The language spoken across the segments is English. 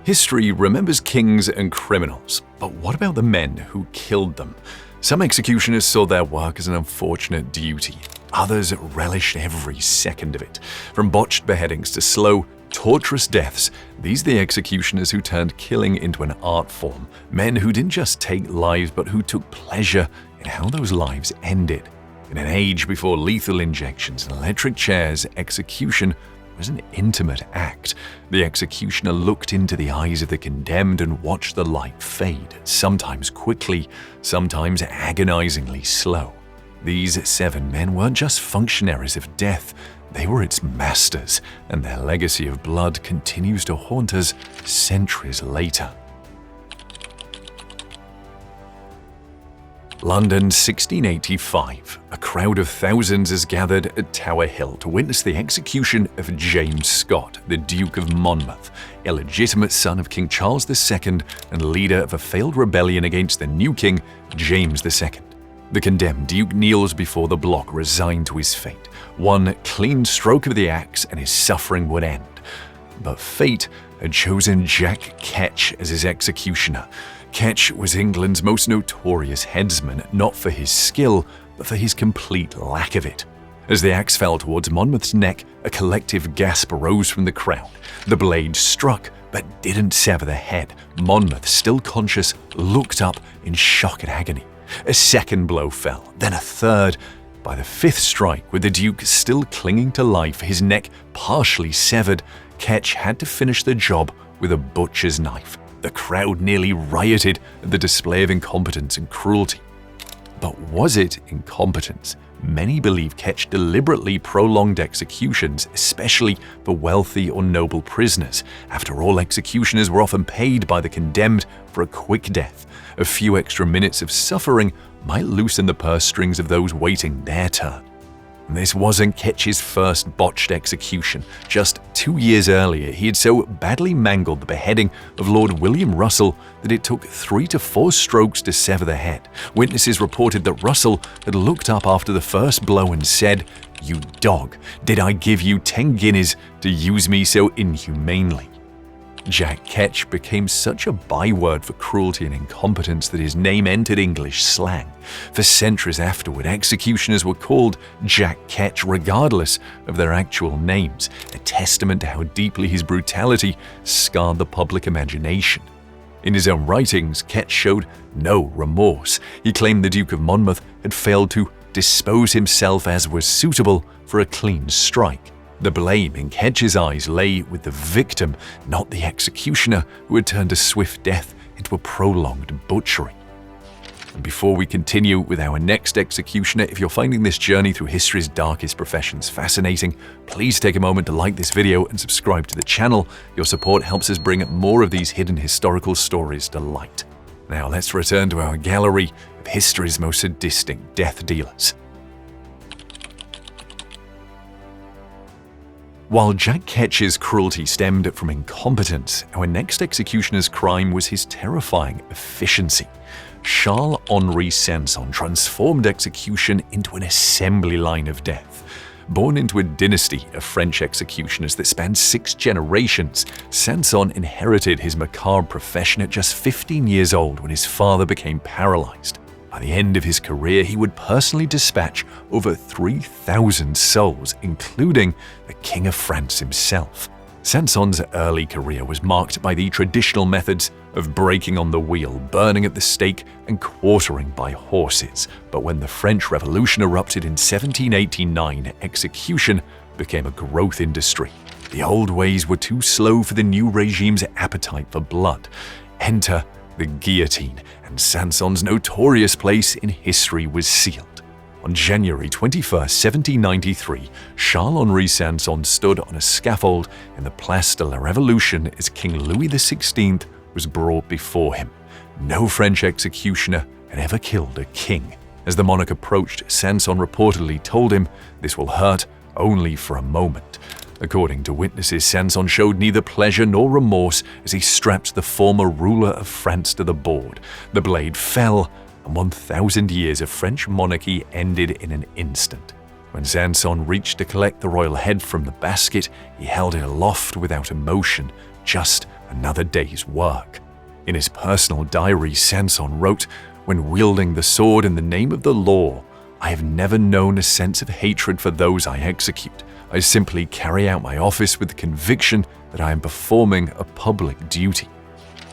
History remembers kings and criminals, but what about the men who killed them? Some executioners saw their work as an unfortunate duty. Others relished every second of it. From botched beheadings to slow, torturous deaths, these are the executioners who turned killing into an art form. Men who didn't just take lives, but who took pleasure in how those lives ended. In an age before lethal injections and electric chairs, execution was an intimate act. The executioner looked into the eyes of the condemned and watched the light fade, sometimes quickly, sometimes agonizingly slow. These 7 men weren't just functionaries of death, they were its masters, and their legacy of blood continues to haunt us centuries later. London, 1685. A crowd of thousands is gathered at Tower Hill to witness the execution of James Scott, the Duke of Monmouth, illegitimate son of King Charles II and leader of a failed rebellion against the new king, James II. The condemned duke kneels before the block, resigned to his fate. One clean stroke of the axe and his suffering would end. But fate had chosen Jack Ketch as his executioner. Ketch was England's most notorious headsman, not for his skill, but for his complete lack of it. As the axe fell towards Monmouth's neck, a collective gasp arose from the crowd. The blade struck, but didn't sever the head. Monmouth, still conscious, looked up in shock and agony. A second blow fell, then a third. By the 5th strike, with the Duke still clinging to life, his neck partially severed, Ketch had to finish the job with a butcher's knife. The crowd nearly rioted at the display of incompetence and cruelty. But was it incompetence? Many believe Ketch deliberately prolonged executions, especially for wealthy or noble prisoners. After all, executioners were often paid by the condemned for a quick death. A few extra minutes of suffering might loosen the purse strings of those waiting their turn. This wasn't Ketch's first botched execution. Just 2 years earlier, he had so badly mangled the beheading of Lord William Russell that it took 3 to 4 strokes to sever the head. Witnesses reported that Russell had looked up after the first blow and said, "You dog, did I give you 10 guineas to use me so inhumanely?" Jack Ketch became such a byword for cruelty and incompetence that his name entered English slang. For centuries afterward, executioners were called Jack Ketch regardless of their actual names, a testament to how deeply his brutality scarred the public imagination. In his own writings, Ketch showed no remorse. He claimed the Duke of Monmouth had failed to dispose himself as was suitable for a clean strike. The blame in Ketch's eyes lay with the victim, not the executioner who had turned a swift death into a prolonged butchery. And before we continue with our next executioner, if you're finding this journey through history's darkest professions fascinating, please take a moment to like this video and subscribe to the channel. Your support helps us bring more of these hidden historical stories to light. Now let's return to our gallery of history's most sadistic death dealers. While Jack Ketch's cruelty stemmed from incompetence, our next executioner's crime was his terrifying efficiency. Charles-Henri Sanson transformed execution into an assembly line of death. Born into a dynasty of French executioners that spanned 6 generations, Sanson inherited his macabre profession at just 15 years old when his father became paralyzed. By the end of his career, he would personally dispatch over 3,000 souls, including the King of France himself. Sanson's early career was marked by the traditional methods of breaking on the wheel, burning at the stake, and quartering by horses. But when the French Revolution erupted in 1789, execution became a growth industry. The old ways were too slow for the new regime's appetite for blood. Enter the guillotine, and Sanson's notorious place in history was sealed. On January 21, 1793, Charles-Henri Sanson stood on a scaffold in the Place de la Révolution as King Louis XVI was brought before him. No French executioner had ever killed a king. As the monarch approached, Sanson reportedly told him, "This will hurt only for a moment." According to witnesses, Sanson showed neither pleasure nor remorse as he strapped the former ruler of France to the board. The blade fell, and 1,000 years of French monarchy ended in an instant. When Sanson reached to collect the royal head from the basket, he held it aloft without emotion, just another day's work. In his personal diary, Sanson wrote, "When wielding the sword in the name of the law, I have never known a sense of hatred for those I execute. I simply carry out my office with the conviction that I am performing a public duty."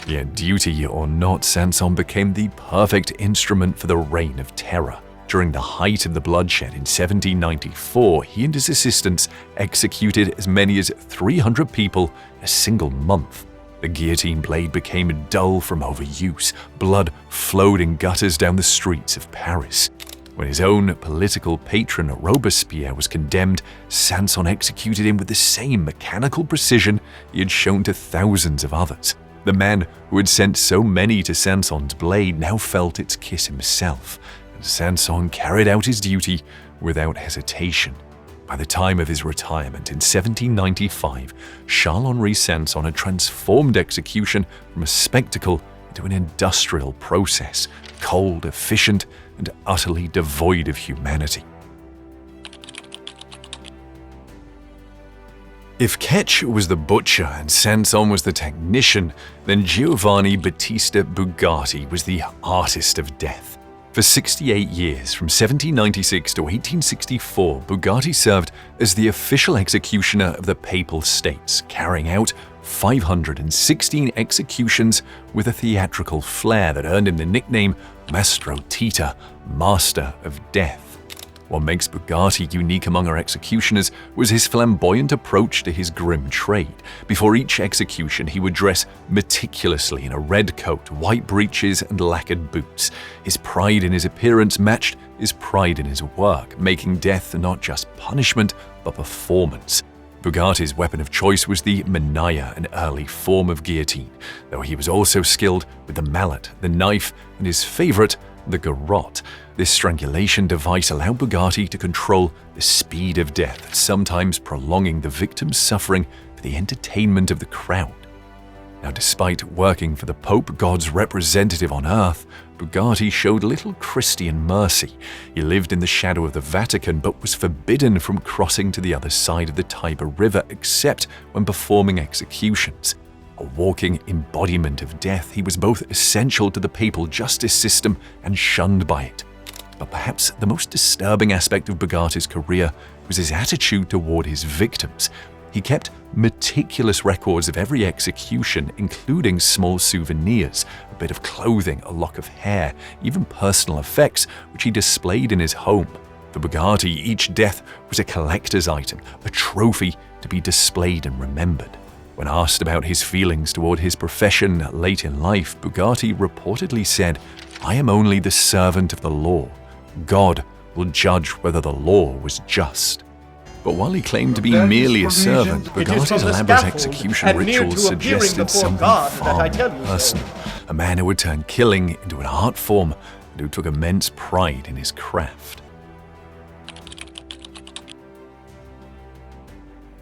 Yet, duty or not, Sanson became the perfect instrument for the reign of terror. During the height of the bloodshed in 1794, he and his assistants executed as many as 300 people in a single month. The guillotine blade became dull from overuse. Blood flowed in gutters down the streets of Paris. When his own political patron Robespierre was condemned, Sanson executed him with the same mechanical precision he had shown to thousands of others. The man who had sent so many to Sanson's blade now felt its kiss himself, and Sanson carried out his duty without hesitation. By the time of his retirement in 1795, Charles-Henri Sanson had transformed execution from a spectacle into an industrial process, cold, efficient, and utterly devoid of humanity. If Ketch was the butcher and Sanson was the technician, then Giovanni Battista Bugatti was the artist of death. For 68 years, from 1796 to 1864, Bugatti served as the official executioner of the Papal States, carrying out 516 executions with a theatrical flair that earned him the nickname Mastro Tita, Master of Death. What makes Bugatti unique among our executioners was his flamboyant approach to his grim trade. Before each execution, he would dress meticulously in a red coat, white breeches, and lacquered boots. His pride in his appearance matched his pride in his work, making death not just punishment, but performance. Bugatti's weapon of choice was the manilla, an early form of guillotine, though he was also skilled with the mallet, the knife, and his favorite, the garrote. This strangulation device allowed Bugatti to control the speed of death, sometimes prolonging the victim's suffering for the entertainment of the crowd. Now, despite working for the Pope, God's representative on earth, Bugatti showed little Christian mercy. He lived in the shadow of the Vatican, but was forbidden from crossing to the other side of the Tiber River except when performing executions. A walking embodiment of death, he was both essential to the papal justice system and shunned by it. But perhaps the most disturbing aspect of Bugatti's career was his attitude toward his victims. He kept meticulous records of every execution, including small souvenirs, a bit of clothing, a lock of hair, even personal effects, which he displayed in his home. For Bugatti, each death was a collector's item, a trophy to be displayed and remembered. When asked about his feelings toward his profession late in life, Bugatti reportedly said, "I am only the servant of the law. God will judge whether the law was just." But while he claimed to be merely a servant, Bugatti's elaborate execution rituals suggested something far more personal. A man who would turn killing into an art form and who took immense pride in his craft.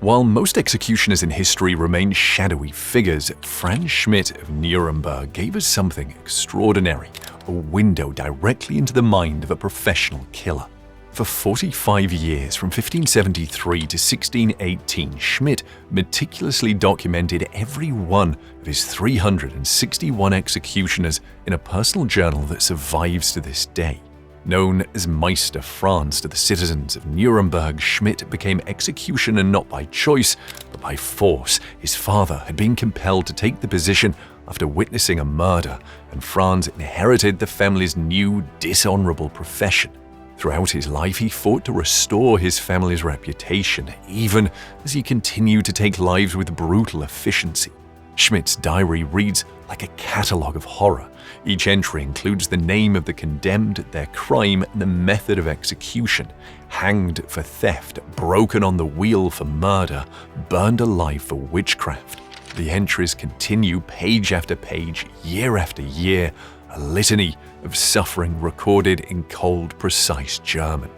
While most executioners in history remain shadowy figures, Franz Schmidt of Nuremberg gave us something extraordinary, a window directly into the mind of a professional killer. For 45 years, from 1573 to 1618, Schmidt meticulously documented every one of his 361 executioners in a personal journal that survives to this day. Known as Meister Franz to the citizens of Nuremberg, Schmidt became executioner not by choice, but by force. His father had been compelled to take the position after witnessing a murder, and Franz inherited the family's new, dishonorable profession. Throughout his life, he fought to restore his family's reputation, even as he continued to take lives with brutal efficiency. Schmidt's diary reads like a catalogue of horror. Each entry includes the name of the condemned, their crime, and the method of execution. Hanged for theft, broken on the wheel for murder, burned alive for witchcraft. The entries continue page after page, year after year, a litany of suffering recorded in cold, precise German.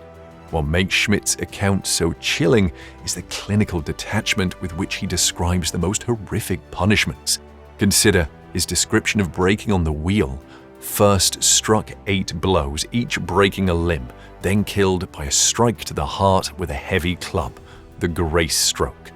What makes Schmidt's account so chilling is the clinical detachment with which he describes the most horrific punishments. Consider his description of breaking on the wheel. First struck 8 blows, each breaking a limb, then killed by a strike to the heart with a heavy club, the grace stroke.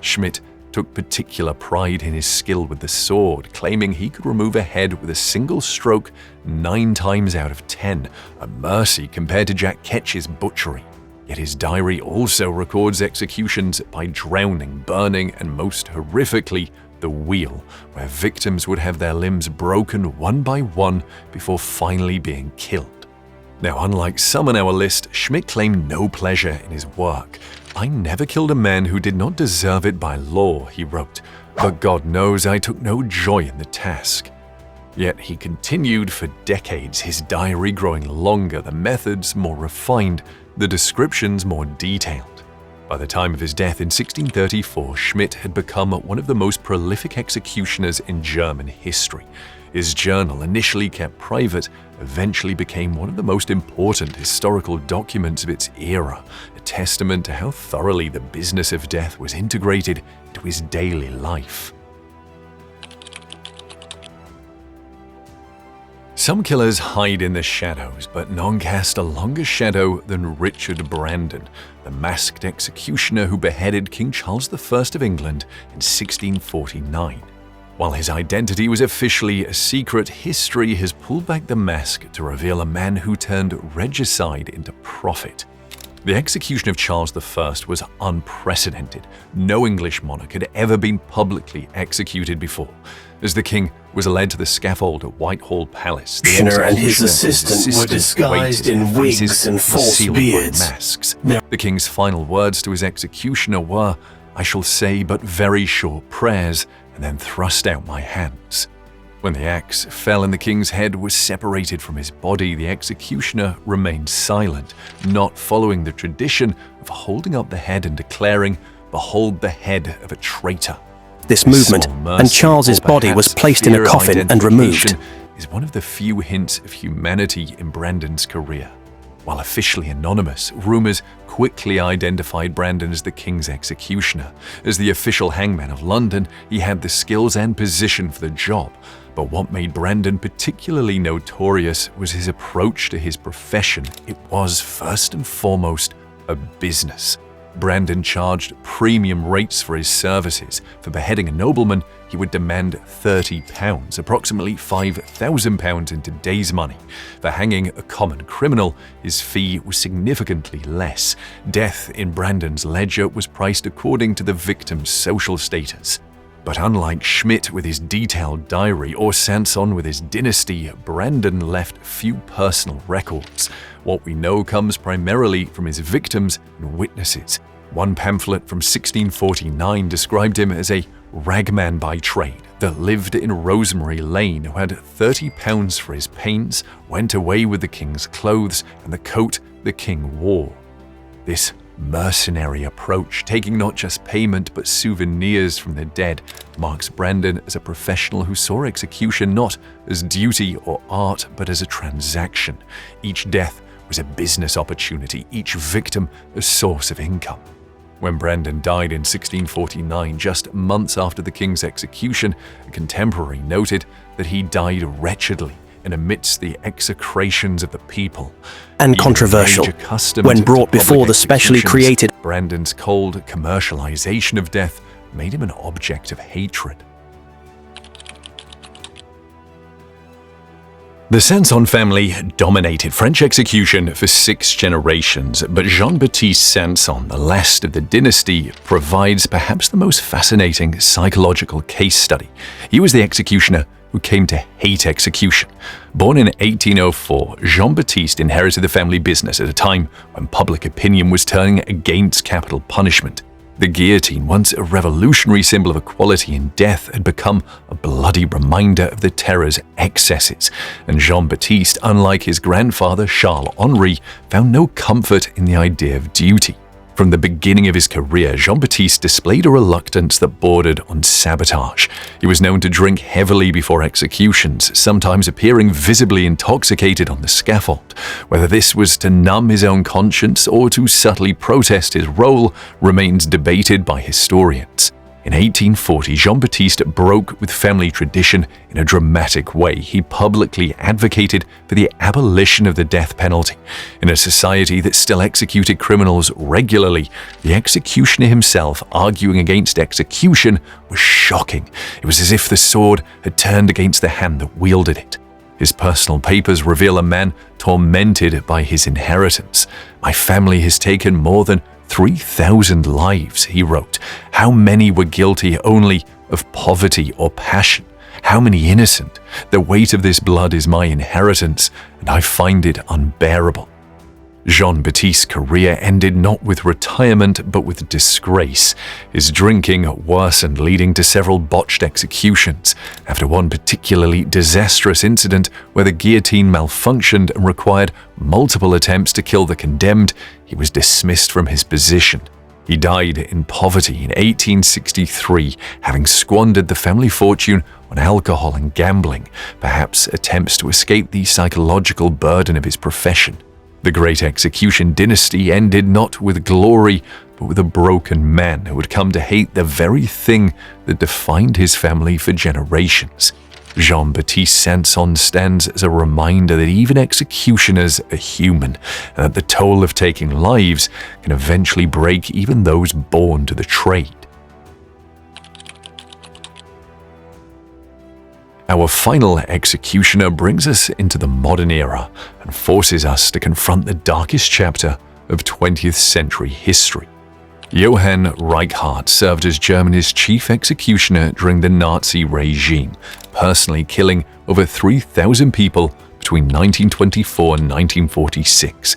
Schmidt took particular pride in his skill with the sword, claiming he could remove a head with a single stroke 9 times out of 10, a mercy compared to Jack Ketch's butchery. Yet his diary also records executions by drowning, burning, and most horrifically, the wheel, where victims would have their limbs broken one by one before finally being killed. Now, unlike some on our list, Schmidt claimed no pleasure in his work. "I never killed a man who did not deserve it by law," he wrote, "but God knows I took no joy in the task." Yet he continued for decades, his diary growing longer, the methods more refined, the descriptions more detailed. By the time of his death in 1634, Schmidt had become one of the most prolific executioners in German history. His journal, initially kept private, eventually became one of the most important historical documents of its era, a testament to how thoroughly the business of death was integrated into his daily life. Some killers hide in the shadows, but none cast a longer shadow than Richard Brandon, the masked executioner who beheaded King Charles I of England in 1649. While his identity was officially a secret, history has pulled back the mask to reveal a man who turned regicide into profit. The execution of Charles I was unprecedented. No English monarch had ever been publicly executed before. As the king was led to the scaffold at Whitehall Palace, the executioner and his assistant were disguised in wigs and false beards. Masks. The king's final words to his executioner were, "I shall say but very short prayers, and then thrust out my hands." When the axe fell and the king's head was separated from his body, the executioner remained silent, not following the tradition of holding up the head and declaring, "Behold the head of a traitor." This movement, and Charles's body was placed in a coffin and removed. Is one of the few hints of humanity in Brandon's career. While officially anonymous, rumors quickly identified Brandon as the king's executioner. As the official hangman of London, he had the skills and position for the job. But what made Brandon particularly notorious was his approach to his profession. It was, first and foremost, a business. Brandon charged premium rates for his services. For beheading a nobleman, he would demand £30, approximately £5,000 in today's money. For hanging a common criminal, his fee was significantly less. Death in Brandon's ledger was priced according to the victim's social status. But unlike Schmidt with his detailed diary or Sanson with his dynasty, Brandon left few personal records. What we know comes primarily from his victims and witnesses. One pamphlet from 1649 described him as a ragman by trade that lived in Rosemary Lane, who had £30 for his pains, went away with the king's clothes and the coat the king wore. This mercenary approach, taking not just payment but souvenirs from the dead, marks Brandon as a professional who saw execution not as duty or art but as a transaction. Each death was a business opportunity, each victim a source of income. When Brandon died in 1649, just months after the king's execution, a contemporary noted that he died wretchedly and amidst the execrations of the people. And controversial, when brought before the specially created. Brandon's cold commercialization of death made him an object of hatred. The Sanson family dominated French execution for 6 generations, but Jean-Baptiste Sanson, the last of the dynasty, provides perhaps the most fascinating psychological case study. He was the executioner who came to hate execution. Born in 1804, Jean-Baptiste inherited the family business at a time when public opinion was turning against capital punishment. The guillotine, once a revolutionary symbol of equality in death, had become a bloody reminder of the terror's excesses, and Jean-Baptiste, unlike his grandfather Charles-Henri, found no comfort in the idea of duty. From the beginning of his career, Jean-Baptiste displayed a reluctance that bordered on sabotage. He was known to drink heavily before executions, sometimes appearing visibly intoxicated on the scaffold. Whether this was to numb his own conscience or to subtly protest his role remains debated by historians. In 1840, Jean-Baptiste broke with family tradition in a dramatic way. He publicly advocated for the abolition of the death penalty. In a society that still executed criminals regularly, the executioner himself arguing against execution was shocking. It was as if the sword had turned against the hand that wielded it. His personal papers reveal a man tormented by his inheritance. "My family has taken more than 3,000 lives," he wrote. "How many were guilty only of poverty or passion? How many innocent? The weight of this blood is my inheritance, and I find it unbearable." Jean-Baptiste's career ended not with retirement but with disgrace. His drinking worsened, leading to several botched executions. After one particularly disastrous incident where the guillotine malfunctioned and required multiple attempts to kill the condemned, he was dismissed from his position. He died in poverty in 1863, having squandered the family fortune on alcohol and gambling, perhaps attempts to escape the psychological burden of his profession. The Great Execution dynasty ended not with glory, but with a broken man who had come to hate the very thing that defined his family for generations. Jean-Baptiste Sanson stands as a reminder that even executioners are human, and that the toll of taking lives can eventually break even those born to the trade. Our final executioner brings us into the modern era and forces us to confront the darkest chapter of 20th century history. Johann Reichardt served as Germany's chief executioner during the Nazi regime, personally killing over 3,000 people between 1924 and 1946.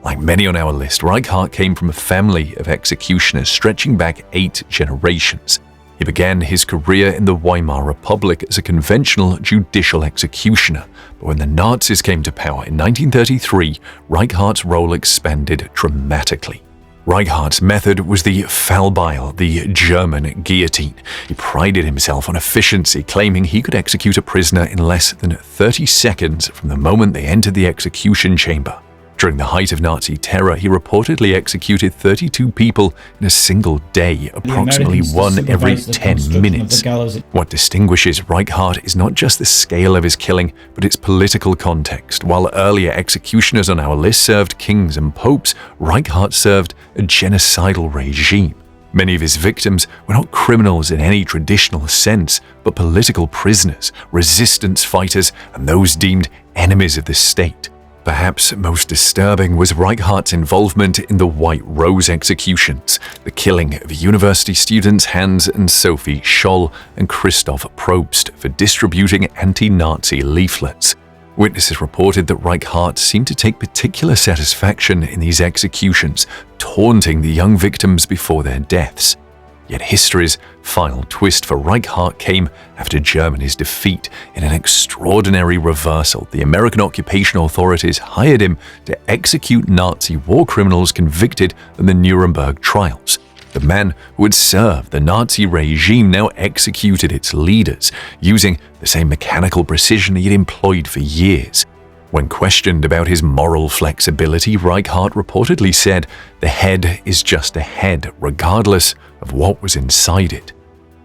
Like many on our list, Reichardt came from a family of executioners stretching back 8 generations. He began his career in the Weimar Republic as a conventional judicial executioner, but when the Nazis came to power in 1933, Reichardt's role expanded dramatically. Reichardt's method was the flamboyant, the German guillotine. He prided himself on efficiency, claiming he could execute a prisoner in less than 30 seconds from the moment they entered the execution chamber. During the height of Nazi terror, he reportedly executed 32 people in a single day, approximately one every 10 minutes. What distinguishes Reichardt is not just the scale of his killing, but its political context. While earlier executioners on our list served kings and popes, Reichardt served a genocidal regime. Many of his victims were not criminals in any traditional sense, but political prisoners, resistance fighters, and those deemed enemies of the state. Perhaps most disturbing was Reichardt's involvement in the White Rose executions, the killing of university students Hans and Sophie Scholl and Christoph Probst for distributing anti-Nazi leaflets. Witnesses reported that Reichardt seemed to take particular satisfaction in these executions, taunting the young victims before their deaths. Yet history's final twist for Reichardt came after Germany's defeat. In an extraordinary reversal, the American occupation authorities hired him to execute Nazi war criminals convicted in the Nuremberg trials. The man who had served the Nazi regime now executed its leaders, using the same mechanical precision he had employed for years. When questioned about his moral flexibility, Reichardt reportedly said, "The head is just a head, regardless of what was inside it."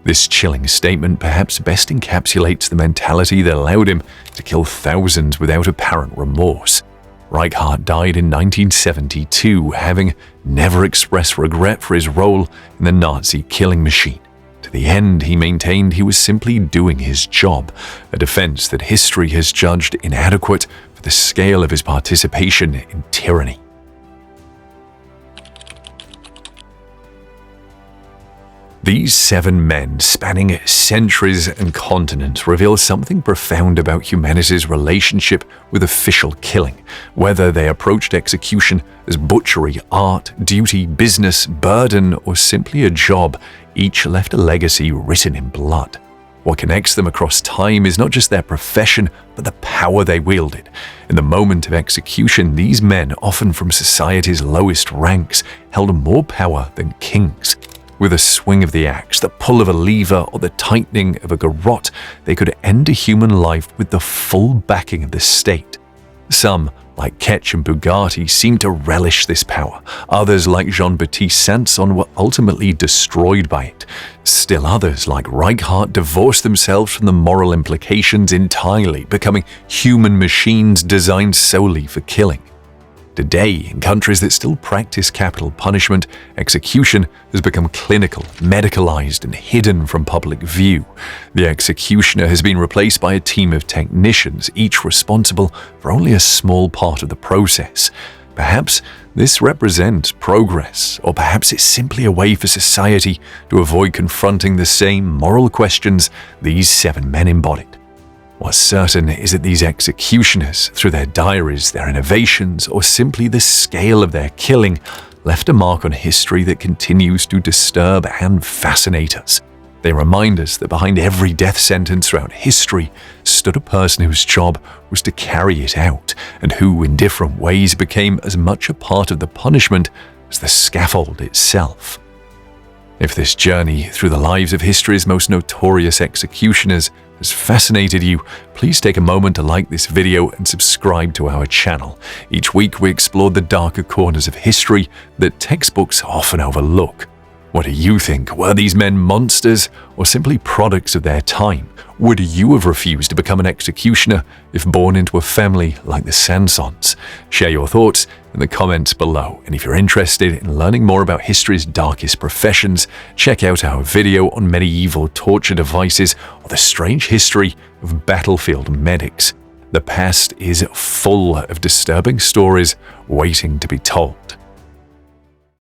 This chilling statement perhaps best encapsulates the mentality that allowed him to kill thousands without apparent remorse. Reichardt died in 1972, having never expressed regret for his role in the Nazi killing machine. To the end, he maintained he was simply doing his job, a defense that history has judged inadequate for the scale of his participation in tyranny. These 7 men, spanning centuries and continents, reveal something profound about humanity's relationship with official killing. Whether they approached execution as butchery, art, duty, business, burden, or simply a job, each left a legacy written in blood. What connects them across time is not just their profession, but the power they wielded. In the moment of execution, these men, often from society's lowest ranks, held more power than kings. With a swing of the axe, the pull of a lever, or the tightening of a garrote, they could end a human life with the full backing of the state. Some like Ketch and Bugatti, seemed to relish this power. Others, like Giovanni Battista Sanson, were ultimately destroyed by it. Still others, like Reichardt, divorced themselves from the moral implications entirely, becoming human machines designed solely for killing. Today, in countries that still practice capital punishment, execution has become clinical, medicalized, and hidden from public view. The executioner has been replaced by a team of technicians, each responsible for only a small part of the process. Perhaps this represents progress, or perhaps it's simply a way for society to avoid confronting the same moral questions these 7 men embodied. What's certain is that these executioners, through their diaries, their innovations, or simply the scale of their killing, left a mark on history that continues to disturb and fascinate us. They remind us that behind every death sentence throughout history stood a person whose job was to carry it out, and who, in different ways, became as much a part of the punishment as the scaffold itself. If this journey through the lives of history's most notorious executioners has fascinated you, please take a moment to like this video and subscribe to our channel. Each week we explore the darker corners of history that textbooks often overlook. What do you think? Were these men monsters or simply products of their time? Would you have refused to become an executioner if born into a family like the Sansons? Share your thoughts in the comments below. And if you're interested in learning more about history's darkest professions, check out our video on medieval torture devices or the strange history of battlefield medics. The past is full of disturbing stories waiting to be told.